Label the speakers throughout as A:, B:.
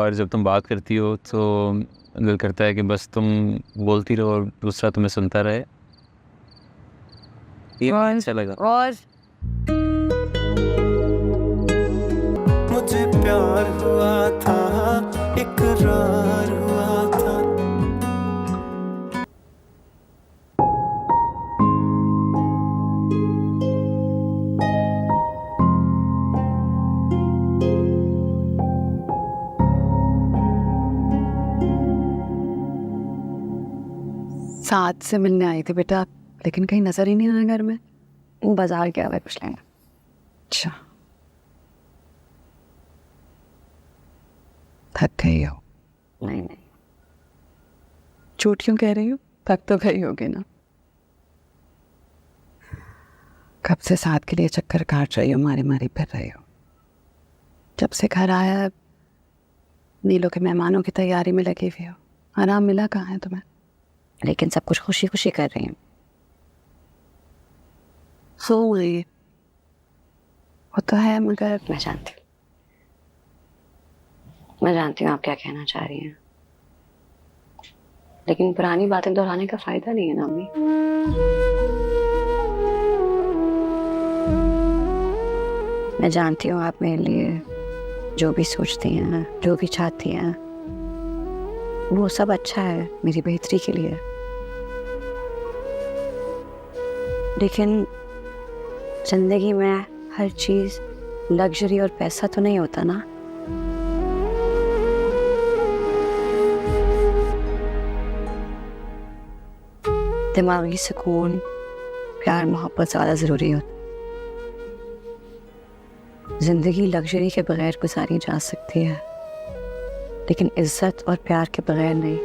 A: और जब तुम बात करती हो तो दिल करता है कि बस तुम बोलती रहो और दूसरा तुम्हें सुनता रहे। ये अच्छा लगा।
B: और
C: मुझे प्यार हुआ था, इकरार हुआ था।
B: साथ से मिलने आई थी बेटा, लेकिन कहीं नजर ही नहीं आया घर में।
D: बाजार गया हुआ कुछ लेंगे।
B: अच्छा, थक गई हो?
D: नहीं नहीं,
B: झूठ क्यों कह रही हो? थक तो गई होगी ना। कब से साथ के लिए चक्कर काट रही हो, मारी मारी फिर रही हो। जब से घर आया नीलों के मेहमानों की तैयारी में लगी हुई हो। आराम मिला कहाँ है तुम्हें?
D: लेकिन सब कुछ खुशी खुशी कर रही हूँ।
B: सो गई वो तो है, मगर
D: मैं जानती हूँ, मैं जानती हूँ आप क्या कहना चाह रही हैं, लेकिन पुरानी बातें दोहराने का फायदा नहीं है ना अम्मी। मैं जानती हूँ आप मेरे लिए जो भी सोचती हैं, जो भी चाहती हैं, वो सब अच्छा है, मेरी बेहतरी के लिए। लेकिन जिंदगी में हर चीज लग्जरी और पैसा तो नहीं होता ना। दिमागी सुकून, प्यार, मोहब्बत ज्यादा जरूरी होता। जिंदगी लग्जरी के बगैर गुजारी जा सकती है, लेकिन इज्जत और प्यार के बगैर नहीं।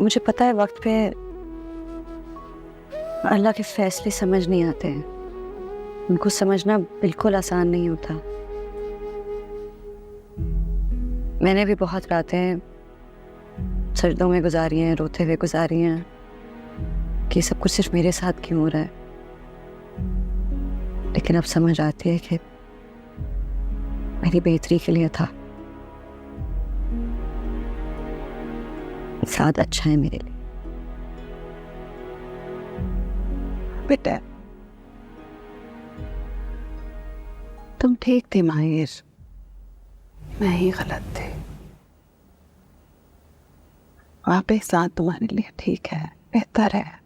D: मुझे पता है वक्त पे अल्लाह के फैसले समझ नहीं आते हैं, उनको समझना बिल्कुल आसान नहीं होता। मैंने भी बहुत रातें सर्दों में गुजारी हैं, रोते हुए गुजारी हैं कि सब कुछ सिर्फ मेरे साथ क्यों हो रहा है। लेकिन अब समझ आती है कि मेरी बेहतरी के लिए था। साथ अच्छा है मेरे लिए।
B: बेटा तुम ठीक थी माहिर, मैं ही गलत थी। वापस साथ तुम्हारे लिए ठीक है, बेहतर है।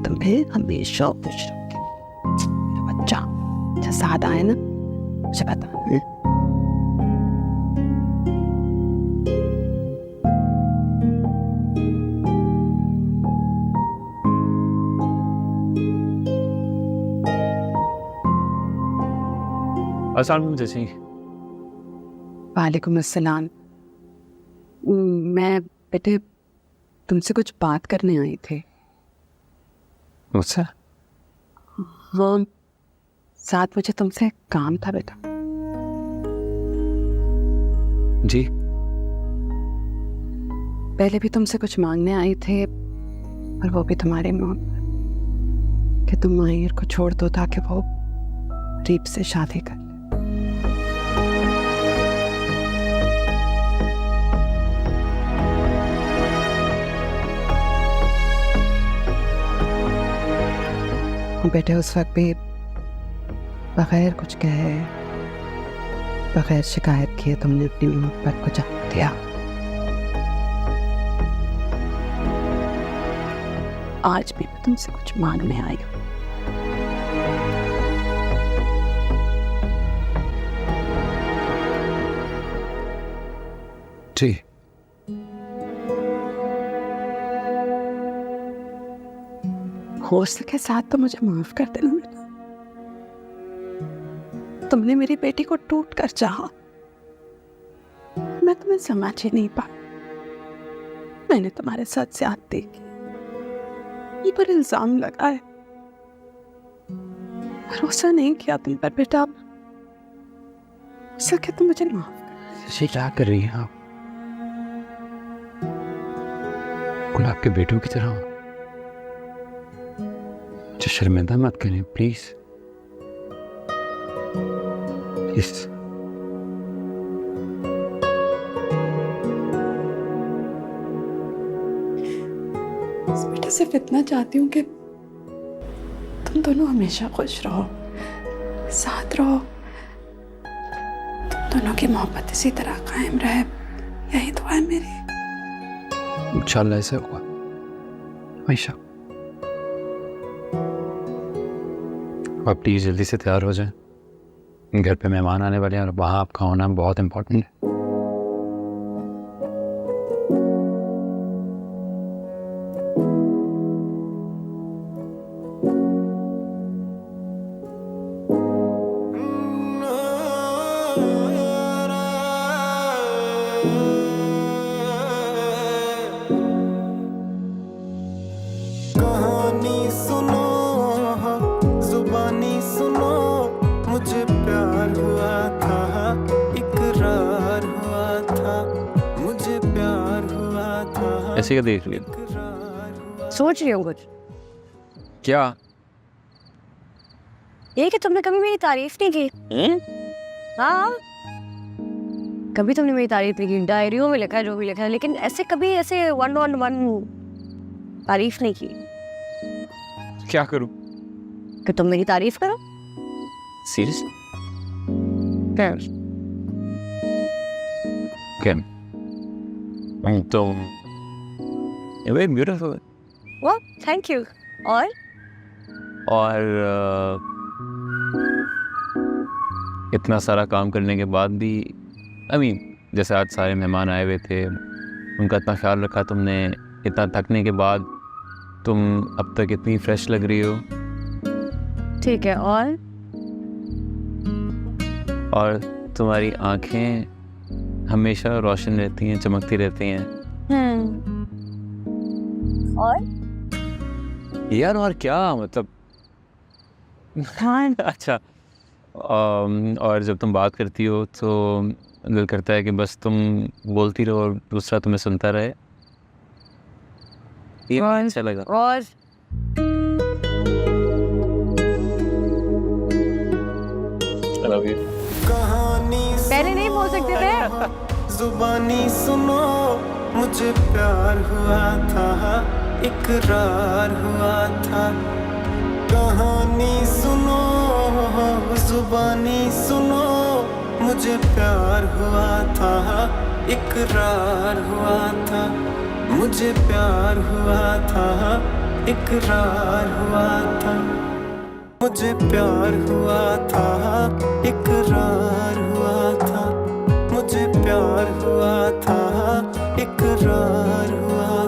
B: तुम्हें हमेशा खुश रखे मेरा बच्चा। जब साथ आए ना मुझे बता।
A: अस्सलाम चाची।
B: वालेकुम अस्सलाम। मैं बेटे तुमसे कुछ बात करने आई थी।
A: मुझसे?
B: वो साथ मुझे तुमसे काम था बेटा।
A: जी।
B: पहले भी तुमसे कुछ मांगने आई थे, और वो भी तुम्हारे मुंह कि तुम माहिर को छोड़ दो ताकि वो रीप से शादी कर ले। बेटे उस वक्त भी बगैर कुछ कहे, बगैर शिकायत किए तुमने अपनी मोहब्बत को जवाब दिया। आज भी मैं तुमसे कुछ मांगने आई हूँ।
A: जी।
B: हो सके साथ तो मुझे माफ कर देना बेटा। तुमने मेरी बेटी को टूट कर चाहा, मैं तुम्हें समझ ही नहीं पाई। मैंने तुम्हारे साथ ज्यादती की, ये पर इल्जाम लगाए, भरोसा नहीं किया तुम पर बेटा। हो सके तो मुझे माफ कर।
A: ये क्या कर रही हैं आप? गुलाब के बेटों की तरह जो शर्मिंदा मत करें प्लीज प्लीज।
B: बेटा सिर्फ इतना चाहती हूँ कि तुम दोनों हमेशा खुश रहो, साथ रहो, तुम दोनों की मोहब्बत इसी तरह कायम रहे, यही दुआ है मेरी।
A: इंशाल्लाह ऐसे होगा हमेशा। आप प्लीज जल्दी से तैयार हो जाएं, घर पे मेहमान आने वाले हैं और वहाँ आपका होना बहुत इम्पोर्टेंट है।
C: कहानी सुनो, जुबानी सुनो, मुझे प्यार हुआ था, इकरार हुआ था, मुझे प्यार हुआ था।
A: ऐसे क्या देख रही हो?
D: सोच रही हूँ कुछ।
A: क्या?
D: ये कि तुमने कभी मेरी तारीफ नहीं की। हाँ, कभी तुमने मेरी तारीफ नहीं की। डायरियों में लिखा है जो भी लिखा है, लेकिन ऐसे कभी ऐसे 1-on-1 तारीफ नहीं की
A: क्या करूं?
D: कि तुम मेरी तारीफ करो।
A: सीरियस? क्या? तुम वेरी ब्यूटीफुल।
D: वाह, थैंक यू। और
A: इतना सारा काम करने के बाद भी जैसे आज सारे मेहमान आए हुए थे, उनका इतना ख्याल रखा तुमने, इतना थकने के बाद तुम अब तक इतनी फ्रेश लग रही हो।
D: ठीक है।
A: और तुम्हारी आंखें हमेशा रोशन रहती हैं, चमकती रहती हैं।
D: और
A: यार और क्या मतलब
D: हाँ,
A: अच्छा और जब तुम बात करती हो तो दिल करता है कि बस तुम बोलती रहो और दूसरा तुम्हें सुनता रहे। ये
D: और-
A: अच्छा लगा।
D: और
C: कहानी
D: पहले नहीं बोल सकते थे।
C: जुबानी सुनो, मुझे प्यार हुआ था, इकरार हुआ था। कहानी सुनो, जुबानी सुनो, मुझे प्यार हुआ था, इकरार हुआ था, मुझे प्यार हुआ था, इकरार हुआ था, मुझे प्यार हुआ था, इकरार हुआ था, मुझे प्यार हुआ था, इकरार हुआ